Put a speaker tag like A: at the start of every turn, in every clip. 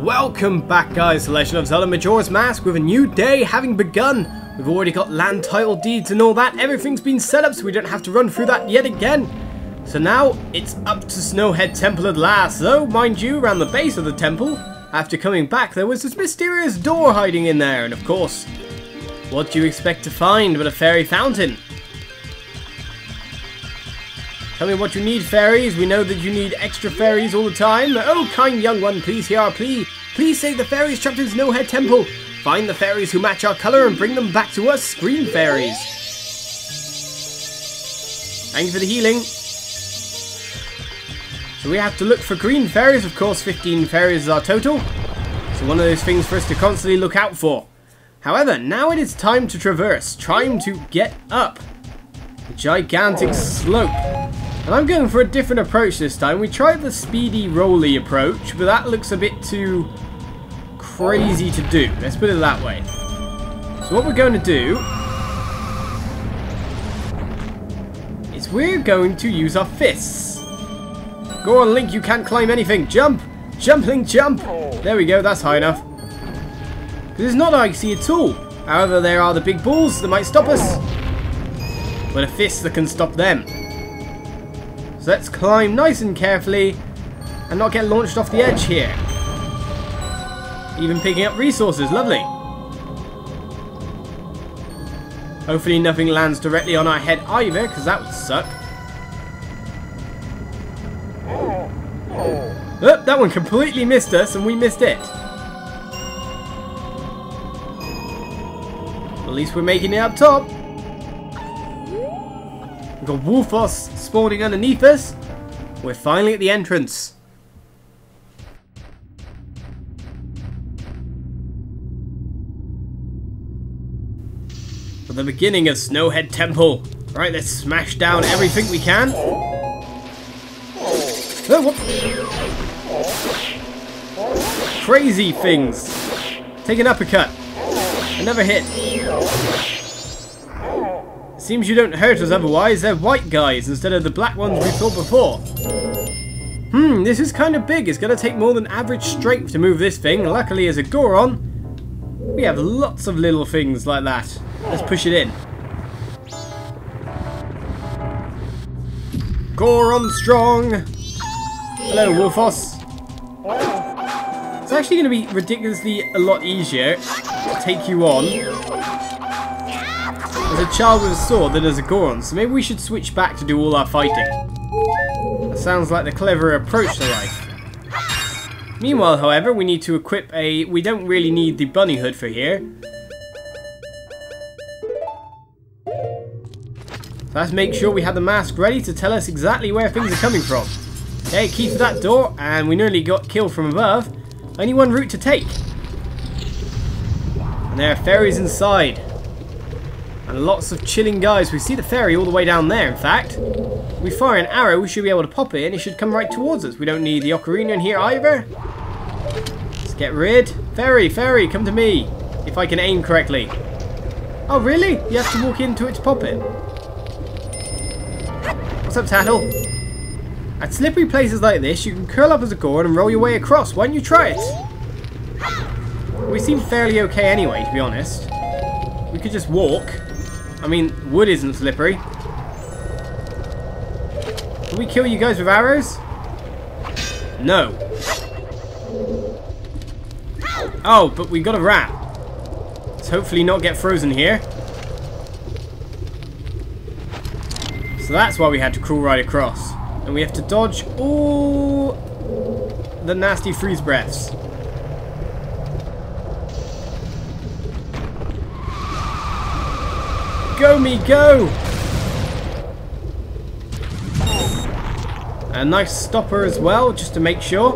A: Welcome back, guys, to Legend of Zelda Majora's Mask with a new day having begun. We've already got land title deeds and all that. Everything's been set up so we don't have to run through that yet again. So now it's up to Snowhead Temple at last. Though, mind you, around the base of the temple, after coming back, there was this mysterious door hiding in there. And of course, what do you expect to find but a fairy fountain? Tell me what you need, fairies. We know that you need extra fairies all the time. Oh, kind young one, please hear our plea. Please save the fairies trapped in Snowhead Temple. Find the fairies who match our colour and bring them back to us, green fairies. Thank you for the healing. So we have to look for green fairies. Of course, 15 fairies is our total. So one of those things for us to constantly look out for. However, now it is time to traverse. Time to get up a gigantic slope. And I'm going for a different approach this time. We tried the speedy rolly approach, but that looks a bit too crazy to do. Let's put it that way. So what we're going to do is we're going to use our fists. Go on, Link, you can't climb anything. Jump! Jump, Link, jump! There we go, that's high enough. Because it's not icy at all. However, there are the big balls that might stop us. But a fist that can stop them. So let's climb nice and carefully and not get launched off the edge here. Even picking up resources, lovely. Hopefully nothing lands directly on our head either, because that would suck. Oh, that one completely missed us and we missed it. At least we're making it up top. We've got Wolfos spawning underneath us. We're finally at the entrance. For the beginning of Snowhead Temple. Right, let's smash down everything we can. Oh, what? Crazy things. Take an uppercut. Another hit. Seems you don't hurt us otherwise. They're white guys instead of the black ones we saw before. This is kind of big. It's going to take more than average strength to move this thing. Luckily, as a Goron, we have lots of little things like that. Let's push it in. Goron strong. Hello, Wolfos. It's actually going to be ridiculously a lot easier to take you on as a child with a sword than as a Goron, so maybe we should switch back to do all our fighting. That sounds like the clever approach to life. Meanwhile, however, we need to equip a... We don't really need the bunny hood for here. So let's make sure we have the mask ready to tell us exactly where things are coming from. Okay, key for that door, and we nearly got killed from above. Only one route to take. And there are fairies inside. And lots of chilling guys. We see the fairy all the way down there, in fact. If we fire an arrow, we should be able to pop it and it should come right towards us. We don't need the ocarina in here either. Let's get rid. Fairy, fairy, come to me. If I can aim correctly. Oh, really? You have to walk into it to pop it. What's up, Tattle? At slippery places like this, you can curl up as a Goron and roll your way across. Why don't you try it? We seem fairly okay anyway, to be honest. We could just walk. I mean, wood isn't slippery. Can we kill you guys with arrows? No. Oh, but we got a rat. Let's hopefully not get frozen here. So that's why we had to crawl right across. And we have to dodge all the nasty freeze breaths. Go me, go! A nice stopper as well, just to make sure.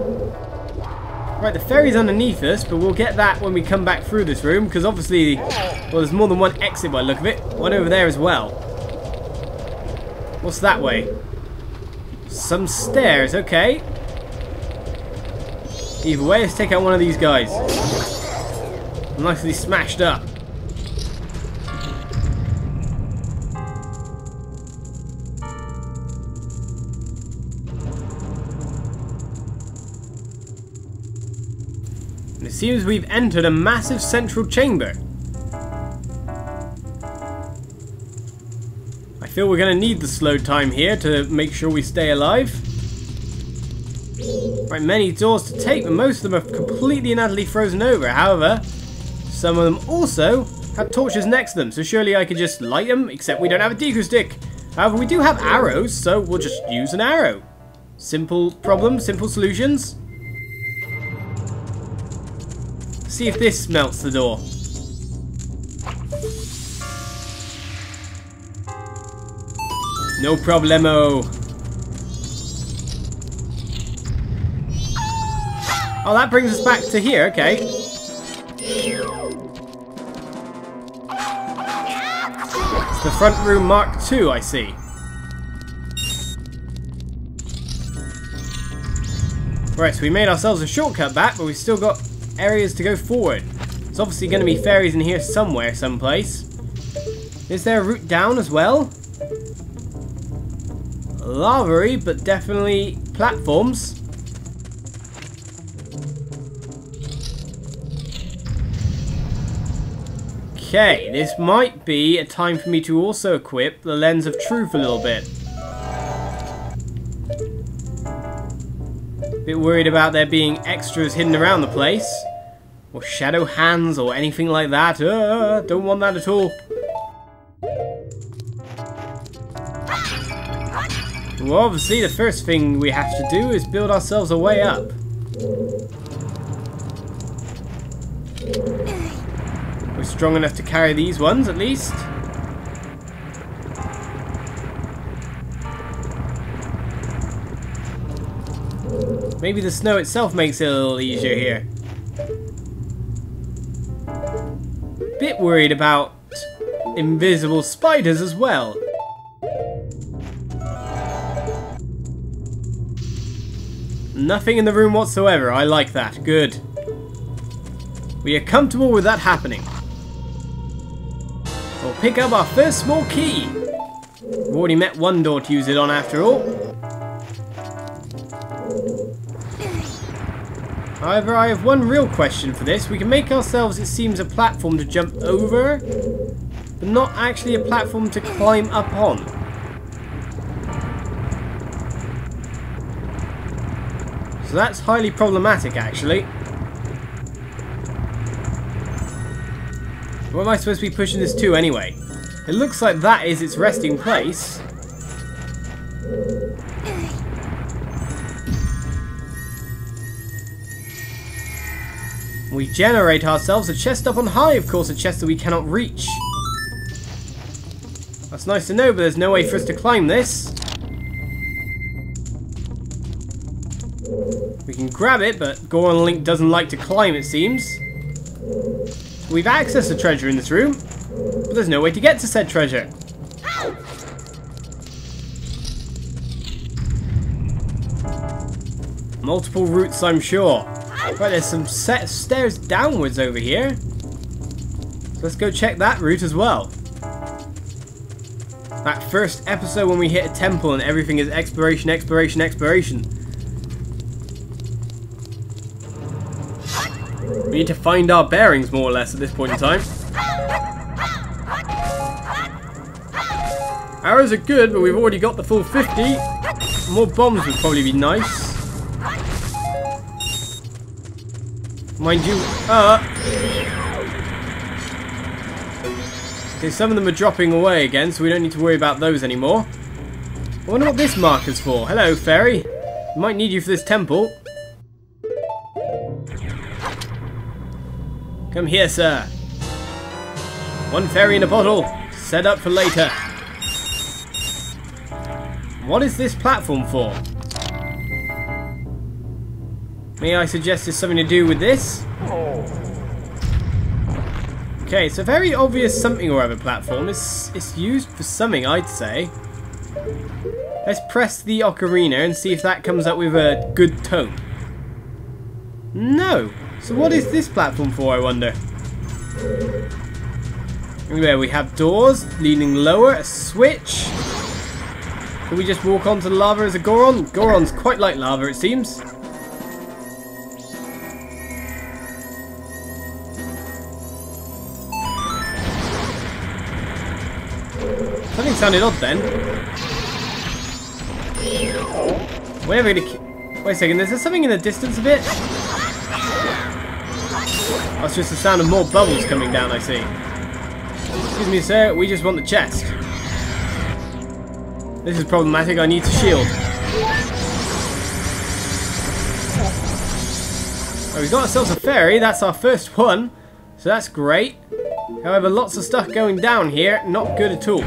A: Right, the fairy's underneath us, but we'll get that when we come back through this room, because obviously, well, there's more than one exit by the look of it. One over there as well. What's that way? Some stairs, okay. Either way, let's take out one of these guys. Nicely smashed up. And it seems we've entered a massive central chamber. I feel we're going to need the slow time here to make sure we stay alive. Right, many doors to take, but most of them are completely and utterly frozen over. However, some of them also have torches next to them, so surely I could just light them, except we don't have a deku stick. However, we do have arrows, so we'll just use an arrow. Simple problem, simple solutions. See if this melts the door. No problemo. Oh, that brings us back to here, okay. It's the front room Mark II, I see. Right, so we made ourselves a shortcut back, but we've still got areas to go forward. There's obviously going to be fairies in here somewhere, someplace. Is there a route down as well? Lava-y, but definitely platforms. Okay, this might be a time for me to also equip the Lens of Truth a little bit. Bit worried about there being extras hidden around the place. Or shadow hands or anything like that. Don't want that at all. Well, obviously the first thing we have to do is build ourselves a way up. We're strong enough to carry these ones at least. Maybe the snow itself makes it a little easier here. Bit worried about invisible spiders as well. Nothing in the room whatsoever. I like that. Good. We are comfortable with that happening. We'll pick up our first small key. We've already met one door to use it on after all. However, I have one real question for this. We can make ourselves, it seems, a platform to jump over, but not actually a platform to climb up on. So that's highly problematic, actually. What am I supposed to be pushing this to anyway? It looks like that is its resting place. We generate ourselves a chest up on high, of course, a chest that we cannot reach. That's nice to know, but there's no way for us to climb this. We can grab it, but Goron Link doesn't like to climb, it seems. We've accessed the treasure in this room, but there's no way to get to said treasure. Multiple routes, I'm sure. Right, there's some set stairs downwards over here. So let's go check that route as well. That first episode when we hit a temple and everything is exploration, exploration, exploration. We need to find our bearings more or less at this point in time. Arrows are good, but we've already got the full 50. More bombs would probably be nice. Mind you, okay, some of them are dropping away again, so we don't need to worry about those anymore. I wonder what this marker's for. Hello, fairy. We might need you for this temple. Come here, sir. One fairy in a bottle. Set up for later. What is this platform for? May I suggest it's something to do with this? Okay, it's a very obvious something or other platform. It's used for something, I'd say. Let's press the ocarina and see if that comes up with a good tone. No! So what is this platform for, I wonder? There we have doors leading lower, a switch. Can we just walk onto the lava as a Goron? Gorons quite like lava, it seems. Something sounded odd then. We're never gonna... Wait a second, is there something in the distance a bit? Oh, it's just the sound of more bubbles coming down, I see. Excuse me, sir, we just want the chest. This is problematic, I need to shield. Oh, we've got ourselves a fairy, that's our first one. So that's great. However, lots of stuff going down here, not good at all.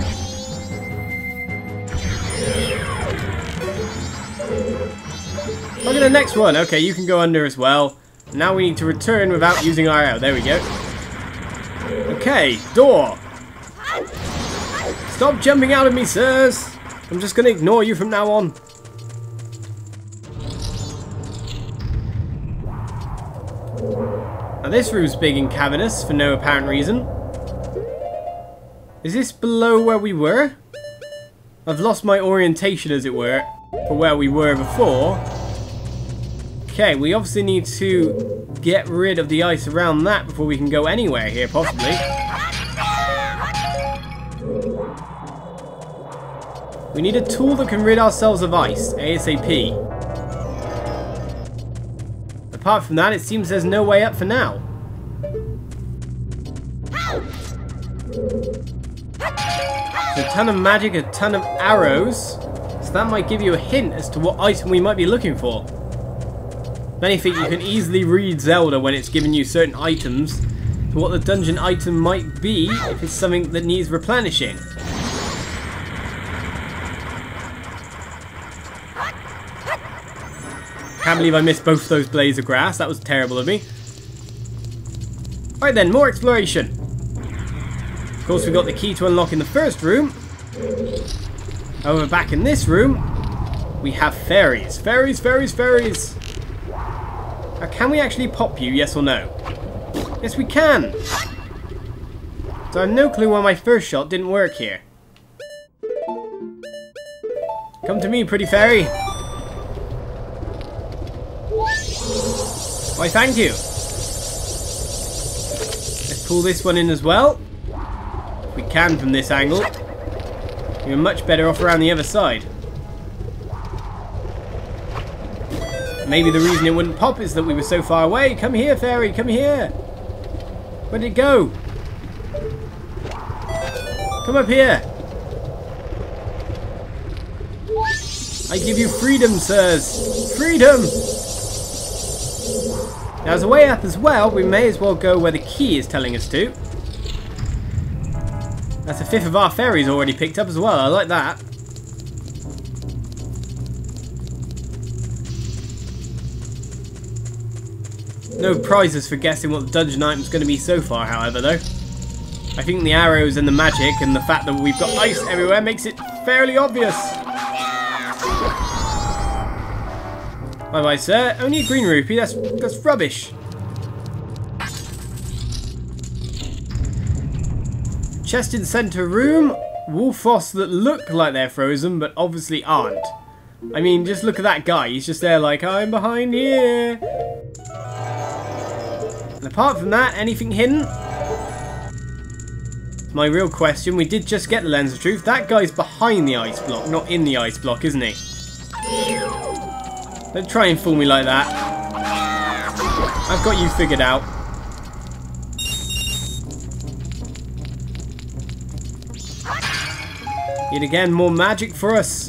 A: Look at the next one. Okay, you can go under as well. Now we need to return without using our arrow. There we go. Okay, door. Stop jumping out at me, sirs. I'm just going to ignore you from now on. Now this room's big and cavernous for no apparent reason. Is this below where we were? I've lost my orientation, as it were, for where we were before. Okay, we obviously need to get rid of the ice around that before we can go anywhere here, possibly. We need a tool that can rid ourselves of ice, ASAP. Apart from that, it seems there's no way up for now. So a ton of magic, a ton of arrows. So that might give you a hint as to what item we might be looking for. If anything, you can easily read Zelda when it's giving you certain items to what the dungeon item might be if it's something that needs replenishing. Can't believe I missed both those blades of grass. That was terrible of me. Right then, more exploration. Of course, we got the key to unlock in the first room. Over back in this room, we have fairies. Fairies, fairies, fairies. Now, can we actually pop you, yes or no? Yes, we can. So I have no clue why my first shot didn't work here. Come to me, pretty fairy. Why, thank you. Let's pull this one in as well. If we can from this angle. We're much better off around the other side. Maybe the reason it wouldn't pop is that we were so far away. Come here, fairy, come here. Where did it go? Come up here. I give you freedom, sirs. Freedom! Now, as a way up as well, we may as well go where the key is telling us to. That's a fifth of our fairies already picked up as well. I like that. No prizes for guessing what the dungeon item's going to be so far, however, though. I think the arrows and the magic and the fact that we've got ice everywhere makes it fairly obvious. Bye-bye, sir. Only a green rupee. That's rubbish. Chest in center room. Wolfos that look like they're frozen, but obviously aren't. I mean, just look at that guy. He's just there like, I'm behind here. And apart from that, anything hidden? My real question, we did just get the Lens of Truth. That guy's behind the ice block, not in the ice block, isn't he? Don't try and fool me like that. I've got you figured out. Yet again, more magic for us.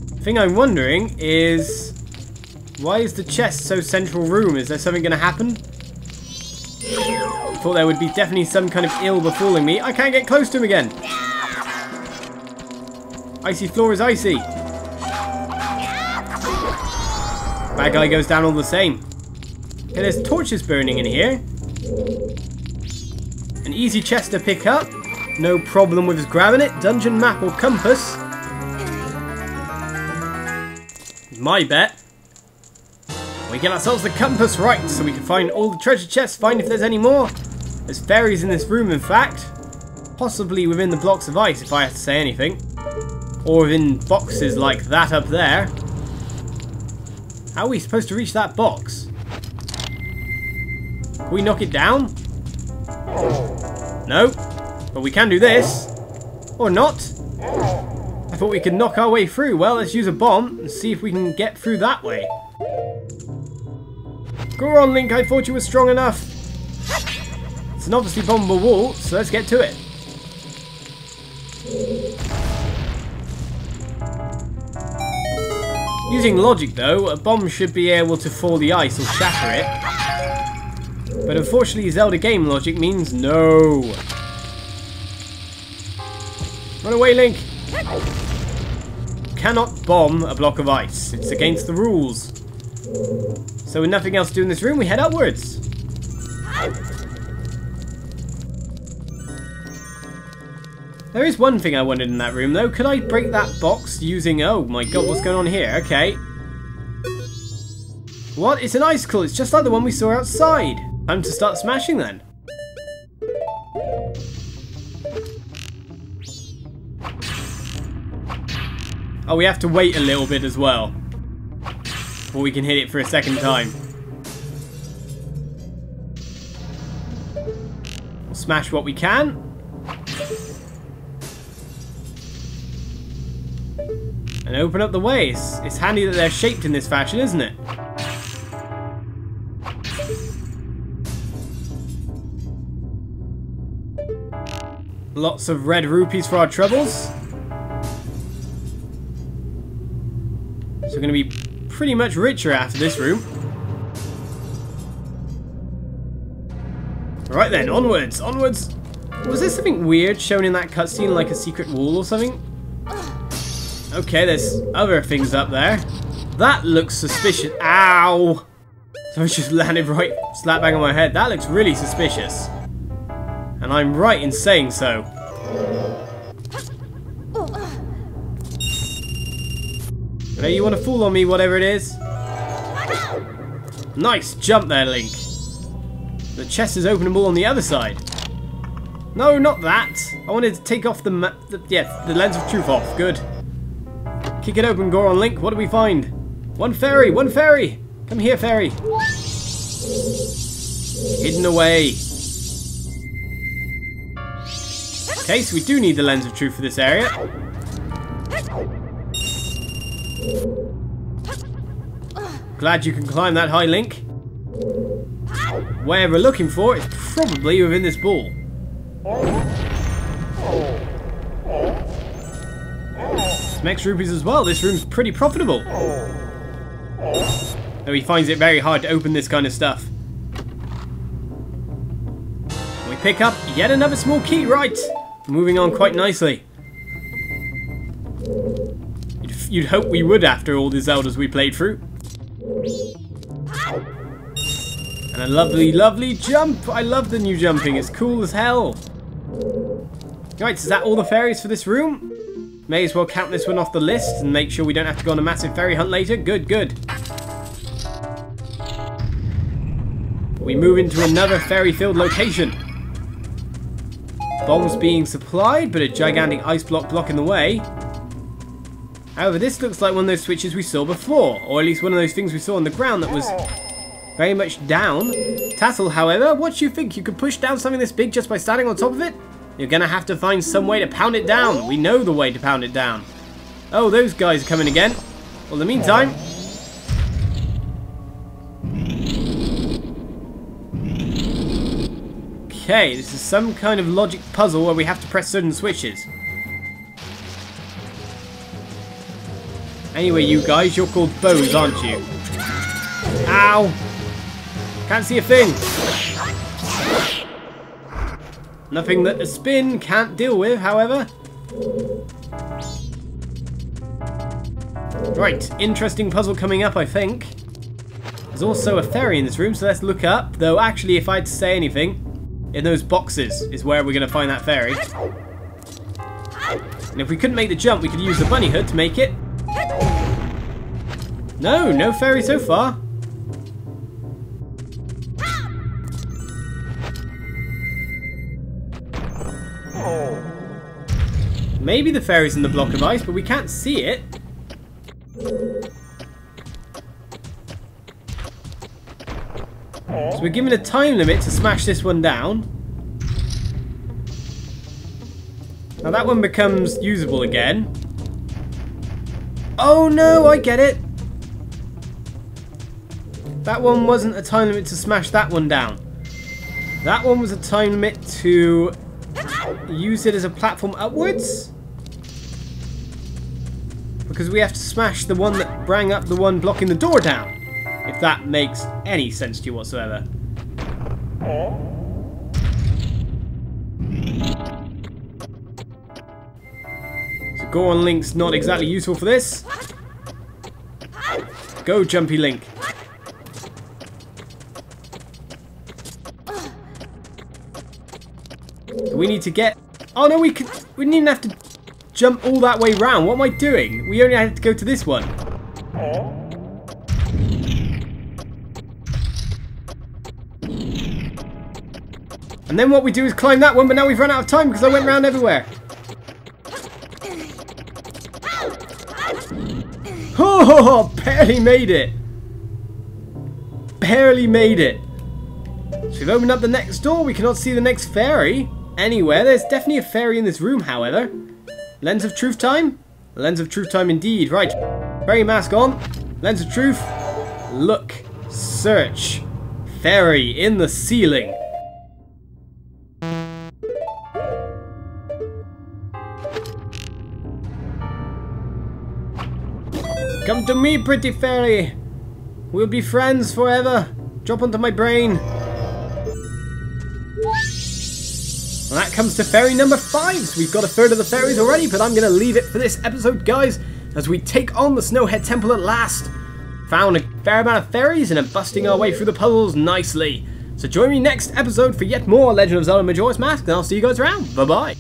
A: The thing I'm wondering is, why is the chest so central room? Is there something going to happen? I thought there would be definitely some kind of ill befalling me. I can't get close to him again. Icy floor is icy. Bad guy goes down all the same. Okay, there's torches burning in here. An easy chest to pick up. No problem with us grabbing it. Dungeon map or compass. My bet. We get ourselves the compass right so we can find all the treasure chests, find if there's any more. There's fairies in this room, in fact. Possibly within the blocks of ice, if I have to say anything. Or within boxes like that up there. How are we supposed to reach that box? Can we knock it down? No. But we can do this. Or not. I thought we could knock our way through. Well, let's use a bomb and see if we can get through that way. Go on, Link. I thought you were strong enough. It's an obviously bombable wall, so let's get to it. Using logic, though, a bomb should be able to fall the ice or shatter it. But unfortunately, Zelda game logic means no. Run away, Link! Cannot bomb a block of ice. It's against the rules. So with nothing else to do in this room, we head upwards. There is one thing I wondered in that room, though. Could I break that box using... Oh my god, what's going on here? Okay. What? It's an icicle. It's just like the one we saw outside. Time to start smashing, then. Oh, we have to wait a little bit as well before we can hit it for a second time. We'll smash what we can. And open up the way. It's handy that they're shaped in this fashion, isn't it? Lots of red rupees for our troubles. So we're going to be pretty much richer after this room. Right then, onwards, onwards. Was there something weird shown in that cutscene, like a secret wall or something? Okay, there's other things up there. That looks suspicious. Ow! So I just landed right slap bang on my head. That looks really suspicious. And I'm right in saying so. Hey, you want to fool on me, whatever it is? Nice jump there, Link. The chest is openable on the other side. No, not that. I wanted to take off the lens of truth off. Good. Kick it open, Goron, Link. What do we find? One fairy, one fairy. Come here, fairy. Hidden away. Okay, so we do need the lens of truth for this area. Glad you can climb that high, Link. Where we're looking for is probably within this ball. Some extra rupees as well. This room's pretty profitable. Though he finds it very hard to open this kind of stuff. We pick up yet another small key, right? Moving on quite nicely. You'd hope we would after all the Zeldas we played through. And a lovely, lovely jump. I love the new jumping. It's cool as hell. Right, is that all the fairies for this room? May as well count this one off the list and make sure we don't have to go on a massive fairy hunt later. Good, good. We move into another fairy-filled location. Bombs being supplied, but a gigantic ice block blocking the way. However, this looks like one of those switches we saw before, or at least one of those things we saw on the ground that was very much down. Tassel, however, what do you think? You could push down something this big just by standing on top of it? You're gonna have to find some way to pound it down. We know the way to pound it down. Oh, those guys are coming again. Well, in the meantime... Okay, this is some kind of logic puzzle where we have to press certain switches. Anyway, you guys, you're called bows, aren't you? Ow! Can't see a thing. Nothing that a spin can't deal with, however. Right, interesting puzzle coming up, I think. There's also a fairy in this room, so let's look up. Though, actually, if I had to say anything, in those boxes is where we're going to find that fairy. And if we couldn't make the jump, we could use the bunny hood to make it. No, no fairy so far. Maybe the fairy's in the block of ice, but we can't see it. So we're given a time limit to smash this one down. Now that one becomes usable again. Oh no, I get it. That one wasn't a time limit to smash that one down. That one was a time limit to use it as a platform upwards. Because we have to smash the one that brought up the one blocking the door down. If that makes any sense to you whatsoever. So Goron Link's not exactly useful for this. Go, Jumpy Link. So we need to get... Oh no, we didn't even have to jump all that way round. What am I doing? We only had to go to this one. And then what we do is climb that one, but now we've run out of time because I went round everywhere. Oh, barely made it. Barely made it. So we've opened up the next door. We cannot see the next fairy anywhere. There's definitely a fairy in this room, however. Lens of Truth time? Lens of Truth time indeed. Right. Fairy mask on. Lens of Truth. Look. Search. Fairy in the ceiling. Come to me, pretty fairy. We'll be friends forever. Drop onto my brain. And that comes to fairy number 5. So we've got a third of the fairies already, but I'm going to leave it for this episode, guys, as we take on the Snowhead Temple at last. Found a fair amount of fairies and are busting our way through the puzzles nicely. So join me next episode for yet more Legend of Zelda Majora's Mask, and I'll see you guys around. Bye-bye.